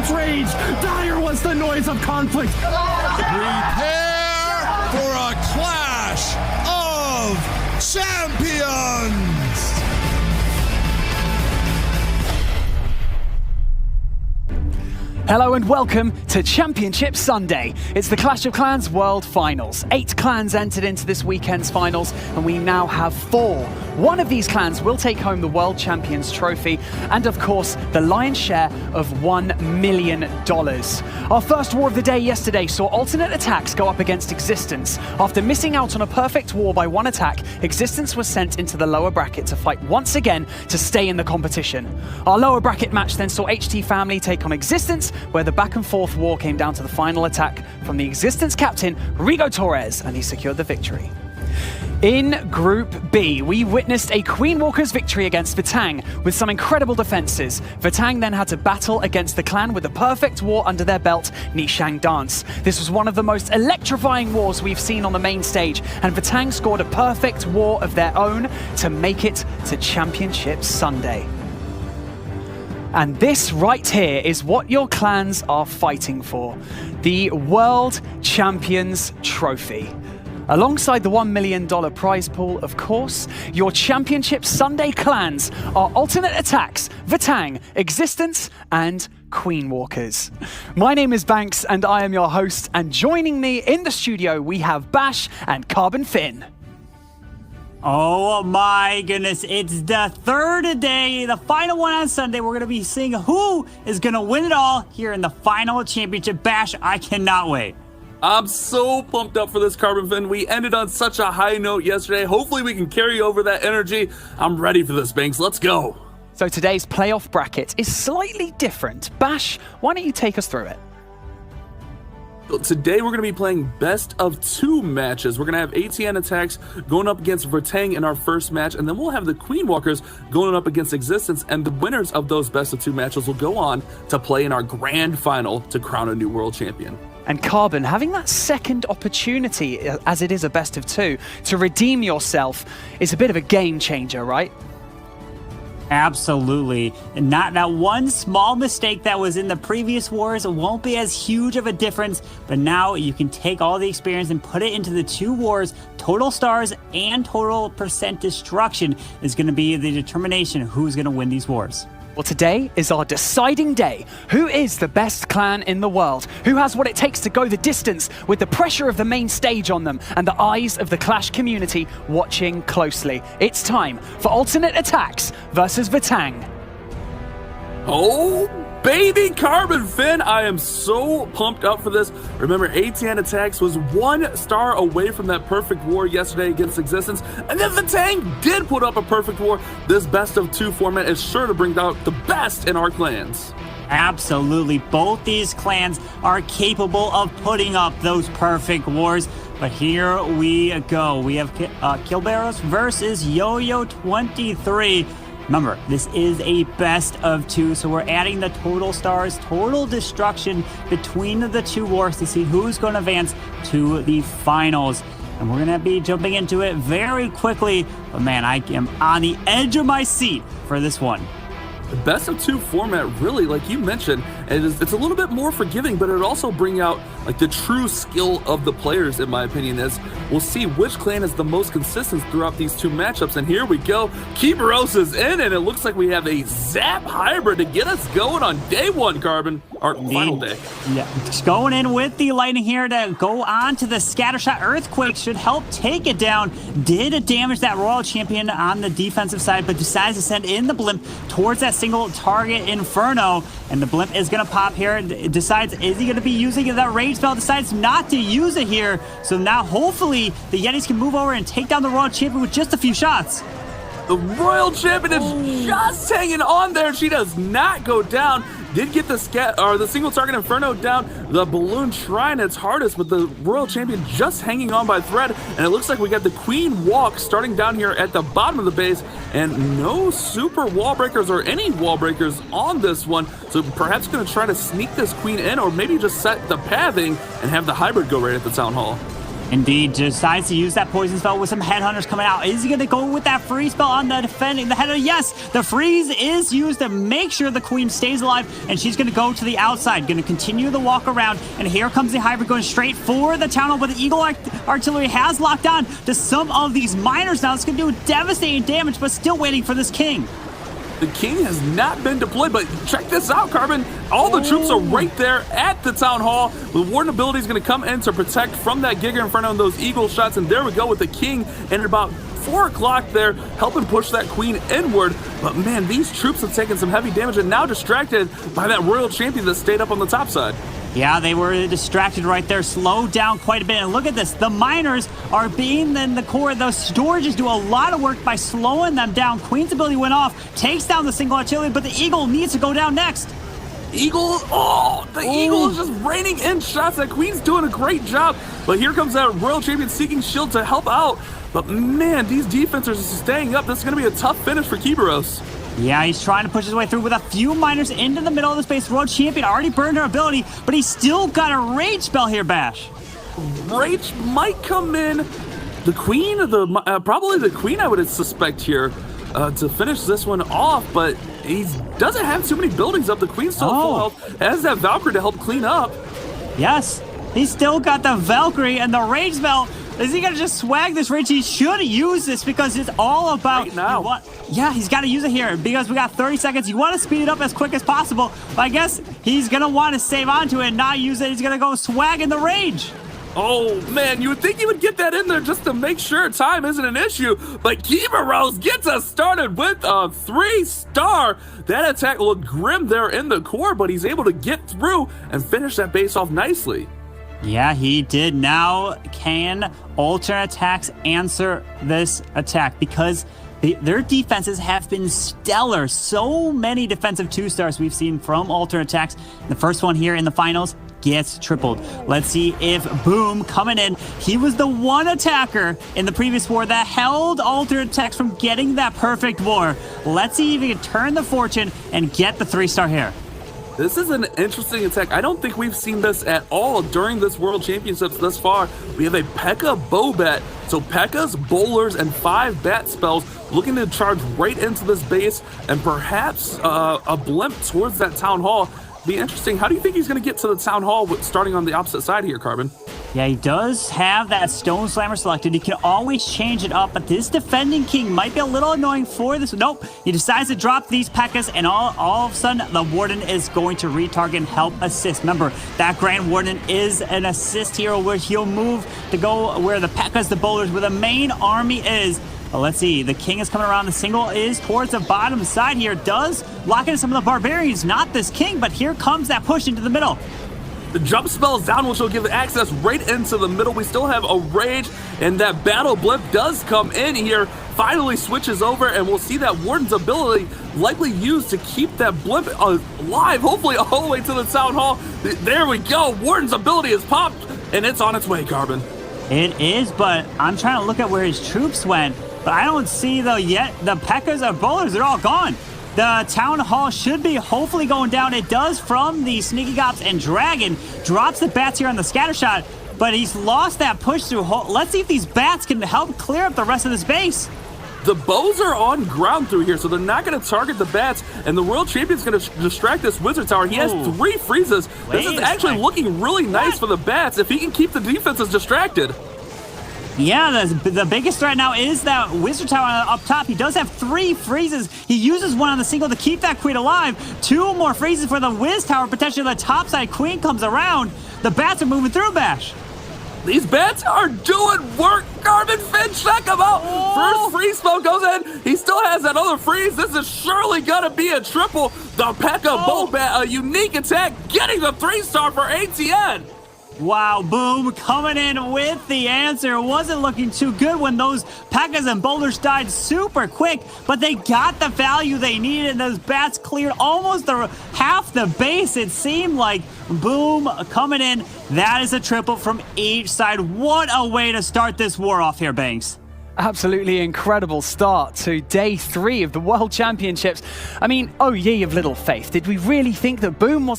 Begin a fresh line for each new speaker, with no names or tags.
its rage. Dire was the noise of conflict.
Prepare for a clash of champions!
Hello and welcome to Championship Sunday. It's the Clash of Clans World Finals. 8 clans entered into this weekend's finals, and we now have 4. One of these clans will take home the World Champions Trophy, and of course, the lion's share of $1 million. Our first war of the day yesterday saw Alternate Attacks go up against Existence. After missing out on a perfect war by 1 attack, Existence was sent into the lower bracket to fight once again to stay in the competition. Our lower bracket match then saw HT Family take on Existence, where the back and forth war came down to the final attack from the Existence captain, Rigo Torres, and he secured the victory. In Group B, we witnessed a Queen Walker's victory against Vatang with some incredible defenses. Vatang then had to battle against the clan with a perfect war under their belt, Nishang Dance. This was one of the most electrifying wars we've seen on the main stage, and Vatang scored a perfect war of their own to make it to Championship Sunday. And this right here is what your clans are fighting for: the World Champions Trophy. Alongside the $1 million prize pool, of course, your Championship Sunday clans are Alternate Attacks, Vatang, Existence, and Queen Walkers. My name is Banks, and I am your host, and joining me in the studio, we have Bash and Carbon Finn.
Oh my goodness, it's the third day, the final one on Sunday. We're going to be seeing who is going to win it all here in the final championship. Bash, I cannot wait.
I'm so pumped up for this, Carbon Finn. We ended on such a high note yesterday. Hopefully we can carry over that energy. I'm ready for this, Banks. Let's go.
So today's playoff bracket is slightly different. Bash, why don't you take us through it?
Today we're going to be playing best of 2 matches. We're going to have ATN Attacks going up against Vatang in our first match, and then we'll have the Queen Walkers going up against Existence, and the winners of those best of 2 matches will go on to play in our grand final to crown a new world champion.
And Carbon, having that second opportunity, as it is a best of 2, to redeem yourself is a bit of a game changer, right?
Absolutely. And not that one small mistake that was in the previous wars won't be as huge of a difference, but now you can take all the experience and put it into the 2 wars. Total stars and total percent destruction is going to be the determination of who's going to win these wars.
Well, today is our deciding day. Who is the best clan in the world? Who has what it takes to go the distance with the pressure of the main stage on them and the eyes of the Clash community watching closely? It's time for Alternate Attacks versus Vatang.
Oh, baby, Carbon Finn. I am so pumped up for this. Remember, ATN Attacks was 1 star away from that perfect war yesterday against Existence, and then Vatang did put up a perfect war. This best of 2 format is sure to bring out the best in our clans.
Absolutely. Both these clans are capable of putting up those perfect wars. But here we go. We have Kilberos versus Yo-Yo23. Remember, this is a best of 2, so we're adding the total stars, total destruction between the 2 wars to see who's going to advance to the finals. And we're going to be jumping into it very quickly. But man, I am on the edge of my seat for this one.
The best of 2 format, really, like you mentioned, it's a little bit more forgiving, but it also bring out like the true skill of the players, in my opinion, is we'll see which clan is the most consistent throughout these 2 matchups. And here we go. Kibaros is in, and it looks like we have a Zap hybrid to get us going on day 1, Carbon, our final day.
Yeah, just going in with the lightning here to go on to the Scattershot. Earthquake should help take it down. Did damage that Royal Champion on the defensive side, but decides to send in the Blimp towards that single target Inferno. And the Blimp is going to pop here. It decides, is he going to be using that rage spell? Decides not to use it here. So now hopefully the Yetis can move over and take down the Royal Champion with just a few shots.
The Royal Champion is just hanging on there. She does not go down. Did get the single target Inferno down. The Balloon Shrine its hardest, but the Royal Champion just hanging on by thread. And it looks like we got the Queen Walk starting down here at the bottom of the base. And no super wall breakers or any wall breakers on this one. So perhaps going to try to sneak this Queen in, or maybe just set the pathing and have the hybrid go right at the Town Hall.
Indeed, decides to use that poison spell with some headhunters coming out. Is he going to go with that freeze spell on the defending the header? Yes, the freeze is used to make sure the queen stays alive, and she's going to go to the outside, going to continue the walk around. And here comes the hybrid going straight for the town hall, but the Eagle artillery has locked on to some of these miners now. It's going to do devastating damage, but still waiting for this king.
The king has not been deployed, but check this out, Carbon. All the troops are right there at the town hall. The warden ability is going to come in to protect from that Giga Inferno and those eagle shots. And there we go with the king. And at about 4 o'clock there, helping push that queen inward. But man, these troops have taken some heavy damage and now distracted by that royal champion that stayed up on the top side.
Yeah, they were distracted right there, slowed down quite a bit. And look at this, the miners are being in the core. Those storages do a lot of work by slowing them down. Queen's ability went off, takes down the single artillery, but the Eagle needs to go down next.
Eagle, Eagle is just raining in shots. That queen's doing a great job. But here comes that royal champion seeking shield to help out. But man, these defenders are staying up. This is going to be a tough finish for Kerberos.
Yeah, he's trying to push his way through with a few miners into the middle of the space. Royal Champion already burned her ability, but he's still got a rage spell here, Bash.
Rage might come in. The queen, probably the queen, I would suspect here to finish this one off, but he doesn't have too many buildings up. The queen's still full health. Has that Valkyrie to help clean up.
Yes, he's still got the Valkyrie and the rage spell. Is he going to just swag this rage? He should use this because it's all about...
Right now.
Yeah, he's got to use it here because we got 30 seconds. You want to speed it up as quick as possible. But I guess he's going to want to save onto it and not use it. He's going to go swag in the rage.
Oh, man, you would think he would get that in there just to make sure time isn't an issue. But Kerberos gets us started with a 3-star. That attack looked grim there in the core, but he's able to get through and finish that base off nicely.
Yeah, he did. Now can alternate attacks answer this attack? Because their defenses have been stellar. So many defensive 2-stars we've seen from alternate attacks. The first one here in the finals gets tripled. Let's see if Boom coming in. He was the one attacker in the previous war that held alternate attacks from getting that perfect war. Let's see if he can turn the fortune and get the 3-star here.
This is an interesting attack. I don't think we've seen this at all during this World Championships thus far. We have a P.E.K.K.A. Bobat. So P.E.K.K.A.'s bowlers and 5 bat spells looking to charge right into this base and perhaps a blimp towards that town hall. Be interesting. How do you think he's going to get to the town hall starting on the opposite side here, Carbon?
Yeah, he does have that Stone Slammer selected. He can always change it up, but this defending king might be a little annoying for this. Nope, he decides to drop these P.E.K.K.A.s, and all of a sudden, the Warden is going to retarget and help assist. Remember, that Grand Warden is an assist hero where he'll move to go where the P.E.K.K.A.s, the bowlers, where the main army is. Well, let's see. The king is coming around. The single is towards the bottom side here. Does lock in some of the barbarians. Not this king, but here comes that push into the middle.
The jump spell is down, which will give access right into the middle. We still have a rage, and that battle blimp does come in here. Finally switches over, and we'll see that Warden's ability likely used to keep that blimp alive, hopefully all the way to the town hall. There we go. Warden's ability is popped, and it's on its way, Carbon.
It is, but I'm trying to look at where his troops went. But I don't see, though, yet the P.E.K.K.A.s or bowlers, they're all gone. The town hall should be hopefully going down. It does from the Sneaky Gops, and Dragon drops the bats here on the scatter shot, but he's lost that push through. Let's see if these bats can help clear up the rest of this base.
The bows are on ground through here, so they're not going to target the bats, and the World Champion's going to distract this Wizard Tower. He has 3 freezes. This is actually looking really nice for the bats if he can keep the defenses distracted.
Yeah, the biggest threat now is that Wizard Tower up top. He does have 3 freezes. He uses one on the single to keep that queen alive. 2 more freezes for the Wiz Tower. Potentially the top side queen comes around. The bats are moving through, Bash.
These bats are doing work. Carbon Finn, check him out. First freeze spell goes in. He still has that other freeze. This is surely going to be a triple. The P.E.K.K.A. Bobat, a unique attack, getting the 3-star for ATN.
Wow, Boom coming in with the answer. Wasn't looking too good when those P.E.K.K.A.s and boulders died super quick, but they got the value they needed. Those bats cleared almost half the base, it seemed like. Boom coming in. That is a triple from each side. What a way to start this war off here, Banks.
Absolutely incredible start to day 3 of the World Championships. I mean, oh ye of little faith, did we really think that Boom was